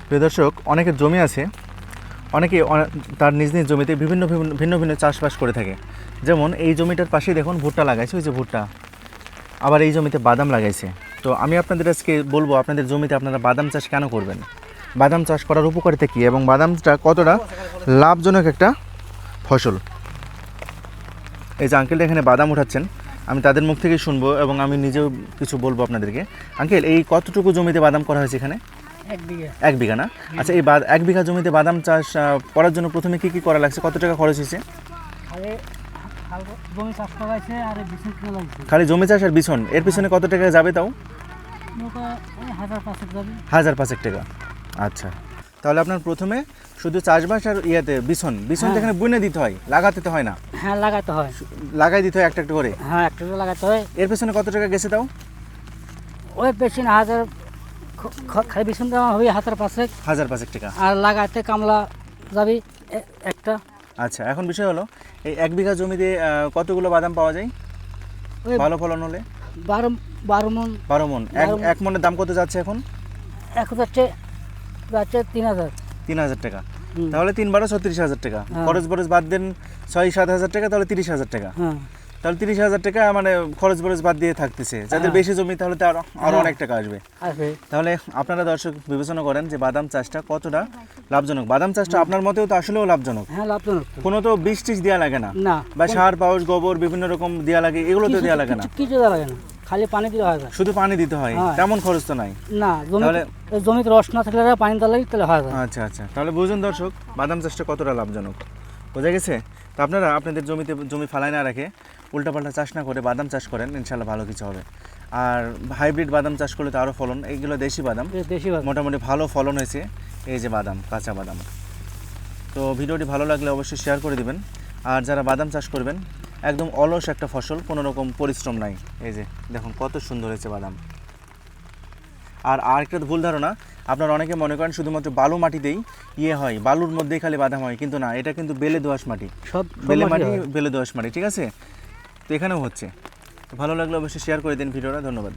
প্রিয় দর্শক, অনেকের জমি আছে, অনেকে তার নিজ নিজ জমিতে ভিন্ন ভিন্ন চাষবাস করে থাকে। যেমন এই জমিটার পাশেই দেখুন ভুট্টা লাগাইছে, ওই যে ভুট্টা। আবার এই জমিতে বাদাম লাগাইছে। তো আমি আপনাদের আজকে বলবো আপনাদের জমিতে আপনারা বাদাম চাষ কেন করবেন, বাদাম চাষ করার উপকারিতা কী এবং বাদামটা কতটা লাভজনক একটা ফসল। এই যে আঙ্কেল এখানে বাদাম উঠাচ্ছেন, আমি তাদের মুখ থেকেই শুনবো এবং আমি নিজেও কিছু বলবো আপনাদেরকে। আঙ্কেল, এই কতটুকু জমিতে বাদাম করা হয়েছে এখানে? 1 বিঘা। 1 বিঘা না? আচ্ছা, এই 1 বিঘা জমিতে বাদাম চাষ করার জন্য প্রথমে কি কি করা লাগছে, কত টাকা খরচ হয়েছে? জমি চাষ করা হয়েছে আর বিছুন কিনা লাগছে। খালি জমি চাষ আর বিছন, এর পিছনে কত টাকা যাবে তাও? 1,500 যাবে। 1,500 টাকা। আচ্ছা, তাহলে আপনার প্রথমে শুধু চাষবাস আর বিছন তো এখানে বুনে দিতে হয়, লাগাতে তো হয় না? হ্যাঁ, লাগাতে হয়। লাগাই দিতে হয় একটা একটা করে? হ্যাঁ, একটা করে লাগাতে হয়। এর পেছনে কত টাকা গেছে তাও? ওই বেশি না, খালি বিছুন দেওয়া হবে 1,500। 1,500 টাকা। আর লাগাতে কামলা যাবে একটা। আচ্ছা, এখন বিষয় হলো এই 1 বিঘা জমিতে কতগুলো বাদাম পাওয়া যায় ওই ভালো ফলন হলে? 12 মন। 12 মন। এক মনের দাম কত যাচ্ছে এখন? এখন যাচ্ছে 3,000। 3,000 টাকা। তাহলে 3 12 36,000 টাকা। খরচ বরচ বাদ দেন 6-7 হাজার টাকা, তাহলে 30,000 টাকা। হ্যাঁ, তাহলে 30,000 টাকা মানে খরচ বরচ বাদ দিয়ে থাকতেছে। যাদের বেশি জমি তাহলে তো আরো অনেক টাকা আসবে। তাহলে আপনারা দর্শক বিবেচনা করেন যে বাদাম চাষটা কতটা লাভজনক। বাদাম চাষটা আপনার মতেও তো আসলেও লাভজনক। হ্যাঁ, লাভজনক। কোনো তো বীজ টিজ দেওয়া লাগে না, না, বা সার পাউস গোবর বিভিন্ন রকম দেওয়া লাগে, এগুলো তো দেওয়া লাগে না। কিছু দেওয়া লাগে না, খালি পানি দিতে হয়। শুধু পানি দিতে হয়, তেমন খরচ তো নাই। না, জমিতে রস না থাকলে পানি দিলে তাহলে হয়। আচ্ছা আচ্ছা, তাহলে বুঝুন দর্শক বাদাম চাষটা কতটা লাভজনক, বোঝা গেছে? তো আপনারা আপনাদের জমি ফালাই না রেখে উল্টাপাল্টা চাষ না করে বাদাম চাষ করেন, ইনশাল্লাহ ভালো কিছু হবে। আর হাইব্রিড বাদাম চাষ করলে তো আরও ফলন। এইগুলো দেশি বাদাম, মোটামুটি ভালো ফলন হয়েছে। এই যে বাদাম, কাঁচা বাদাম। তো ভিডিওটি ভালো লাগলে অবশ্যই শেয়ার করে দিবেন। আর যারা বাদাম চাষ করবেন, একদম অলস একটা ফসল, কোনো রকম পরিশ্রম নাই। এই যে দেখুন কত সুন্দর হয়েছে বাদাম। আর আরেকটা ভুল ধারণা, আপনারা অনেকে মনে করেন শুধুমাত্র বালু মাটিতেই হয়, বালুর মধ্যেই খালি বাদাম হয়, কিন্তু না, এটা কিন্তু বেলে দোআঁশ মাটি, বেলে দোআঁশ মাটি, ঠিক আছে? তো এখানেও হচ্ছে। তো ভালো লাগলে অবশ্যই শেয়ার করে দিন ভিডিওটা। ধন্যবাদ।